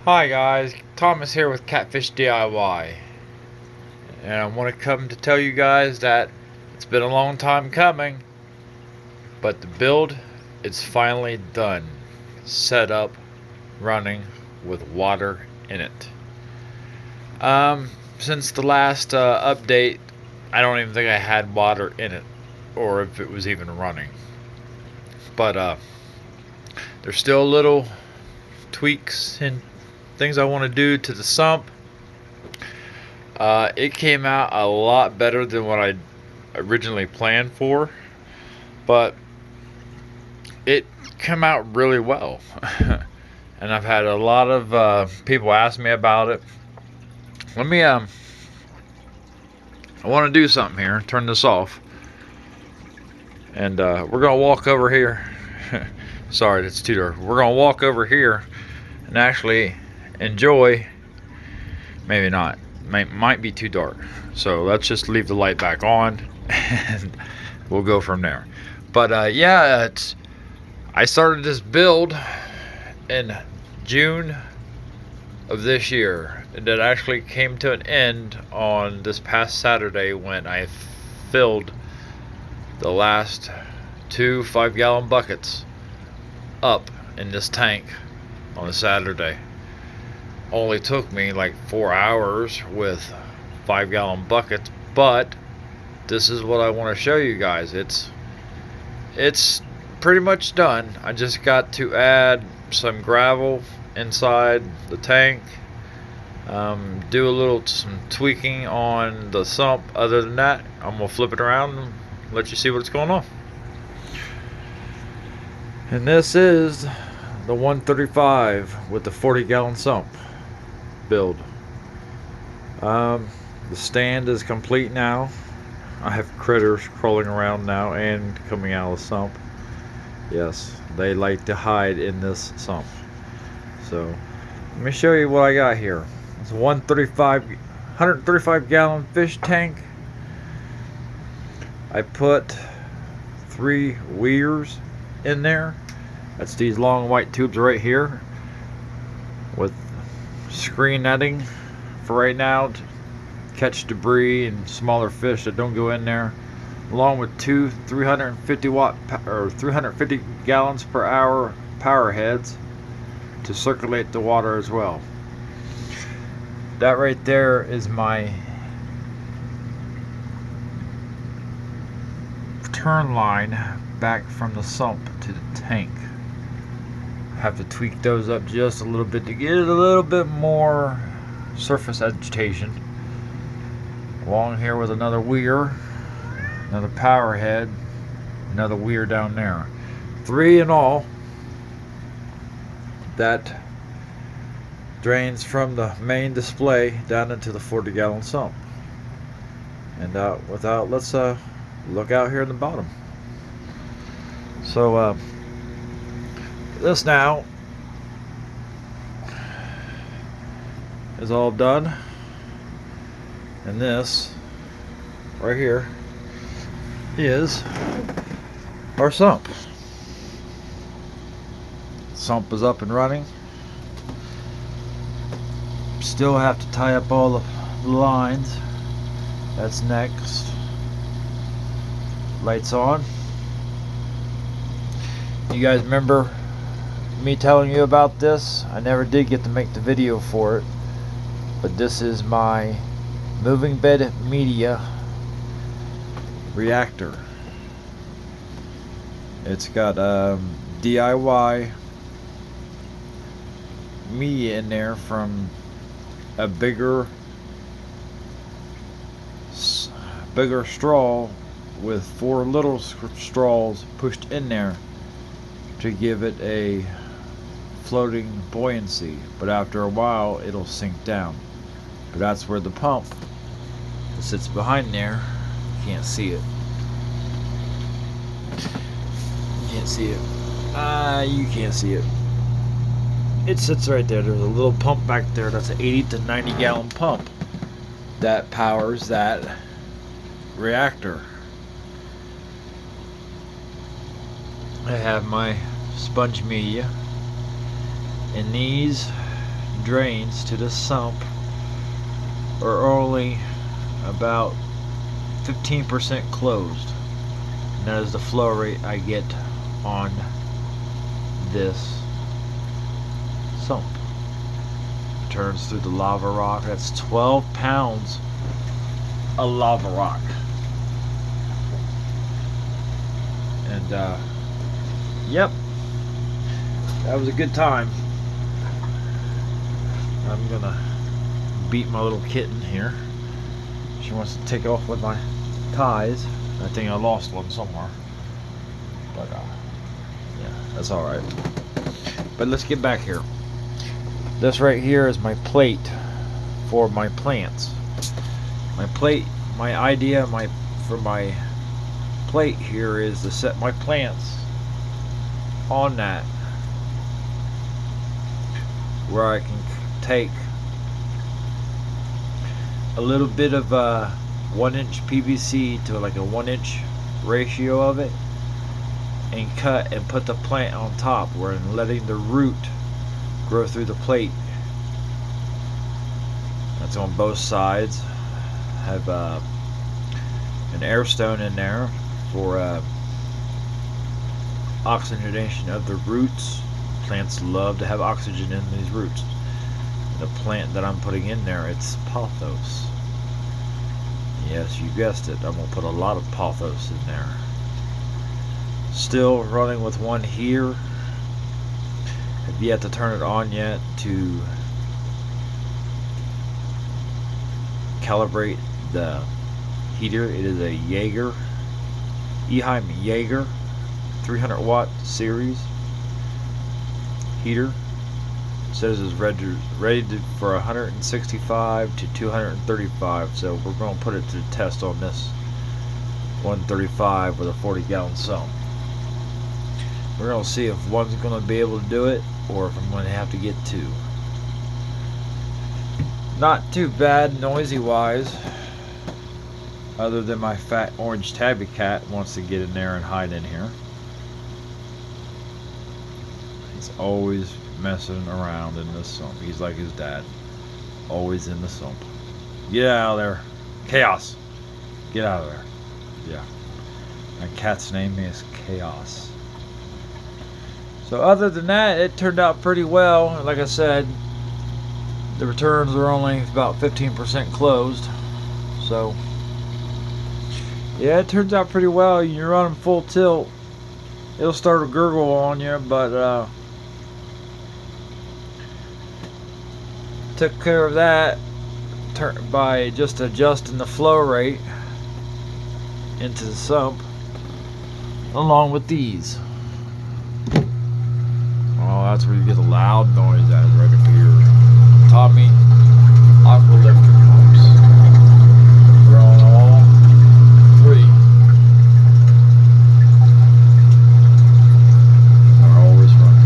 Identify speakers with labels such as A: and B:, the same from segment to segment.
A: Hi guys, Thomas here with Catfish DIY, and I want to come to tell you guys that it's been a long time coming, but the build it's finally done, set up, running with water in it. Since the last update, I don't even think I had water in it, or if it was even running. But there's still little tweaks and things I want to do to the sump. It came out a lot better than what I originally planned for, but it came out really well. And I've had a lot of people ask me about it. I want to do something here. Turn this off, and we're gonna walk over here. Sorry, it's too dark. We're gonna walk over here and actually enjoy. Maybe not. Might be too dark. So let's just leave the light back on, and we'll go from there. But yeah, I started this build in June of this year, and it actually came to an end on this past Saturday when I filled the last two 5-gallon buckets up in this tank on a Saturday. Only took me like 4 hours with 5-gallon buckets, but this is what I want to show you guys. It's pretty much done. I just got to add some gravel inside the tank, do some tweaking on the sump. Other than that, I'm gonna flip it around and let you see what's going on. And this is the 135 with the 40-gallon sump build. The stand is complete now. I have critters crawling around now and coming out of the sump. Yes, they like to hide in this sump. So let me show you what I got here. It's a 135 gallon fish tank. I put 3 weirs in there. That's these long white tubes right here with screen netting for right now to catch debris and smaller fish that don't go in there, along with 2 350 gallons per hour power heads to circulate the water as well. That right there is my turn line back from the sump to the tank. Have to tweak those up just a little bit to get it a little bit more surface agitation. Along here with another weir, another power head, another weir down there. 3 in all. That drains from the main display down into the 40-gallon sump. And let's look out here in the bottom. So this now is all done, and this right here is our sump. Sump is up and running. Still have to tie up all the lines. That's next. Lights on. You guys remember me telling you about this? I never did get to make the video for it, but this is my moving bed media reactor. It's got DIY media in there from a bigger straw with 4 little straws pushed in there to give it a floating buoyancy, but after a while it'll sink down. But that's where the pump that sits behind there. You can't see it. You can't see it. You can't see it. It sits right there. There's a little pump back there. That's an 80 to 90 gallon pump that powers that reactor. I have my sponge media, and these drains to the sump are only about 15% closed. And that is the flow rate I get on this sump. Turns through the lava rock. That's 12 pounds of lava rock. And yep, that was a good time. I'm gonna beat my little kitten here. She wants to take off with my ties. I think I lost one somewhere, but yeah, that's all right. But let's get back here. This right here is my plate for my plants. My plate, my idea, for my plate here is to set my plants on that, where I can take a little bit of 1-inch PVC to like a 1-inch ratio of it, and cut and put the plant on top, where I'm letting the root grow through the plate. That's on both sides. Have an air stone in there for oxygenation of the roots. Plants love to have oxygen in these roots. The plant that I'm putting in there, it's pothos. Yes, you guessed it. I'm going to put a lot of pothos in there. Still running with one here. Have yet to turn it on yet to calibrate the heater. It is a Jaeger 300 watt series heater. It says it's rated for 165 to 235, so we're going to put it to the test on this 135 with a 40-gallon sump. We're going to see if one's going to be able to do it, or if I'm going to have to get two. Not too bad noisy wise, other than my fat orange tabby cat wants to get in there and hide in here. He's always messing around in the sump. He's like his dad, always in the sump. Get out of there, Chaos. Get out of there. Yeah, my cat's name is Chaos. So other than that, it turned out pretty well. Like I said, the returns are only about 15% closed. So yeah, it turns out pretty well. You run them full tilt, it'll start to gurgle on you, but took care of that by just adjusting the flow rate into the sump along with these. Oh, that's where you get the loud noise at, right up here. Tommy Aqua Electric pumps. We're on all three. Are always running.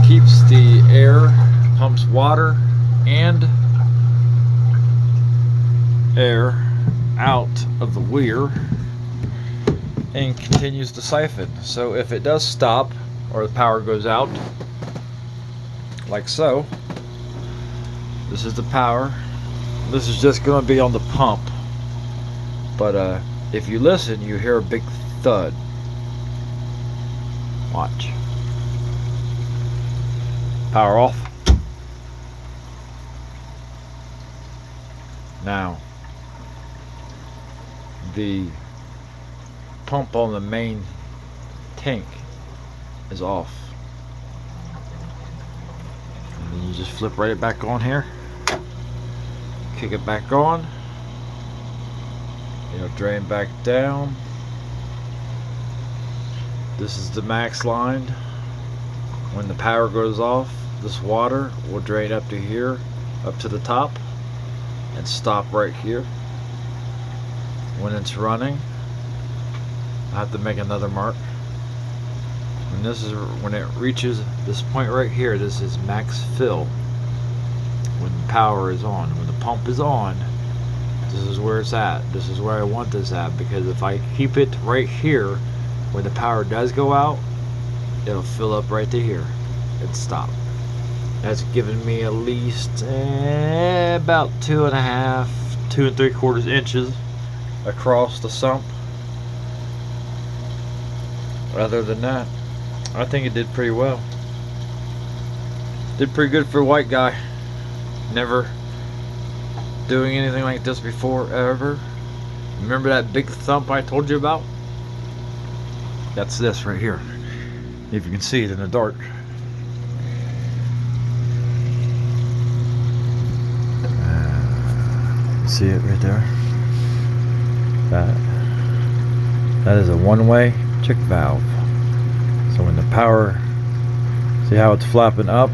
A: Keeps the air, pumps water and air out of the weir and continues to siphon. So if it does stop or the power goes out, like so, this is the power. This is just going to be on the pump, but if you listen, you hear a big thud. Watch. Power off. Now the pump on the main tank is off, and then you just flip right back on here, kick it back on, it'll drain back down. This is the max line. When the power goes off, this water will drain up to here, up to the top, and stop right here. When it's running, I have to make another mark. And this is when it reaches this point right here. This is max fill. When the power is on, when the pump is on, this is where it's at. This is where I want this at, because if I keep it right here, when the power does go out, it'll fill up right to here and stop. That's given me at least about 2.5, 2 3/4 inches across the sump. Other than that, I think it did pretty well. Did pretty good for a white guy. Never doing anything like this before, ever. Remember that big thump I told you about? That's this right here. If you can see it in the dark. See it right there? That is a one-way check valve. So when the power, see how it's flapping up?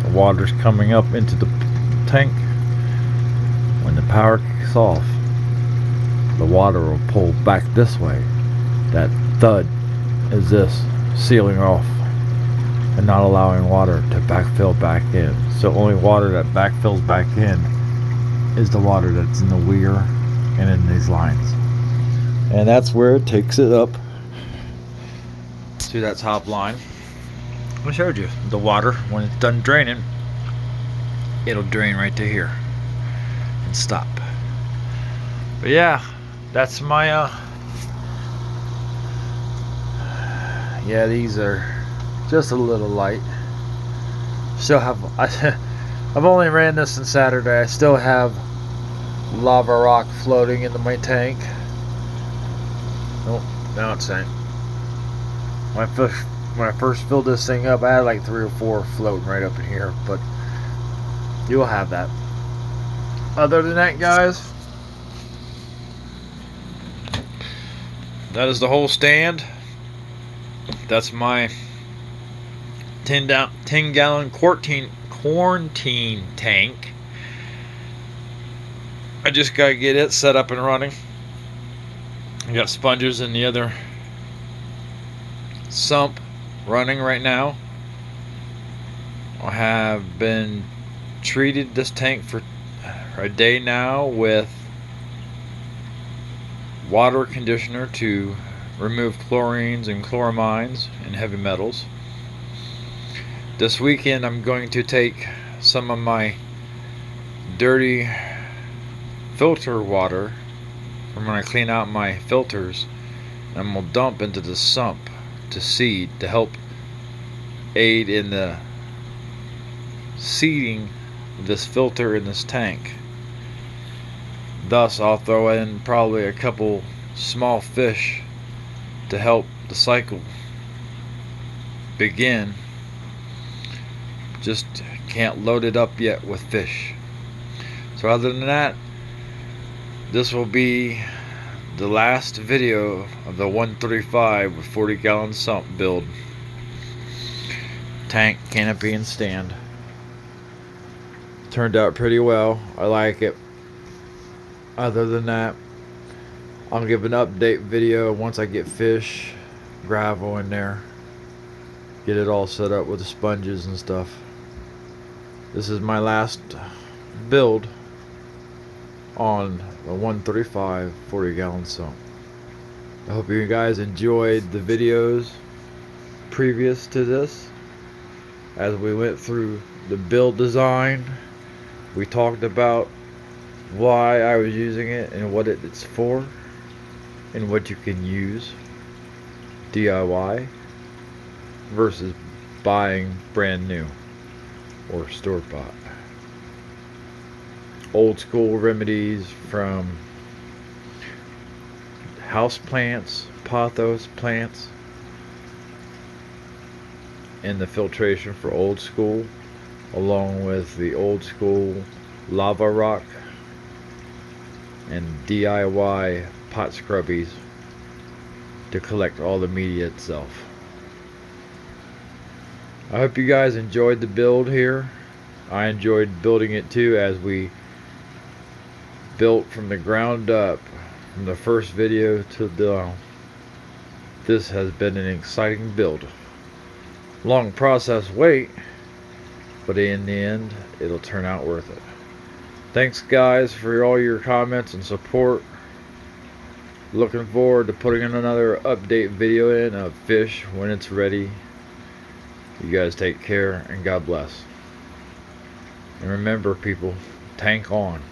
A: The water's coming up into the tank. When the power kicks off, the water will pull back this way. That thud is this sealing off and not allowing water to backfill back in. So only water that backfills back in is the water that's in the weir and in these lines. And that's where it takes it up to that top line. I showed you the water, when it's done draining, it'll drain right to here and stop. But yeah, that's my yeah, these are just a little light. Still have I've only ran this since Saturday. I still have lava rock floating into my tank. Oh, now it's sank. When I first filled this thing up, I had like 3 or 4 floating right up in here, but you'll have that. Other than that, guys, that is the whole stand. That's my 10-gallon quarantine tank. I just gotta get it set up and running. I got sponges in the other sump running right now. I have been treated this tank for a day now with water conditioner to remove chlorines and chloramines and heavy metals. This weekend I'm going to take some of my dirty filter water from when I clean out my filters, and I'm going to dump into the sump to seed to help aid in the seeding of this filter in this tank. Thus I'll throw in probably a couple small fish to help the cycle begin. Just can't load it up yet with fish. So other than that, this will be the last video of the 135 with 40-gallon sump build. Tank, canopy, and stand. Turned out pretty well. I like it. Other than that, I'll give an update video once I get fish, gravel in there, get it all set up with the sponges and stuff. This is my last build on the 135 40-gallon sump. I hope you guys enjoyed the videos previous to this. As we went through the build design, we talked about why I was using it and what it's for and what you can use DIY versus buying brand new or store-bought. Old school remedies from house plants, pothos plants, and the filtration for old school, along with the old school lava rock and DIY pot scrubbies to collect all the media itself. I hope you guys enjoyed the build here. I enjoyed building it too, as we built from the ground up from the first video to now. This has been an exciting build. Long process wait, but in the end it'll turn out worth it. Thanks guys for all your comments and support. Looking forward to putting in another update video in of fish when it's ready. You guys take care and God bless. And remember, people, tank on.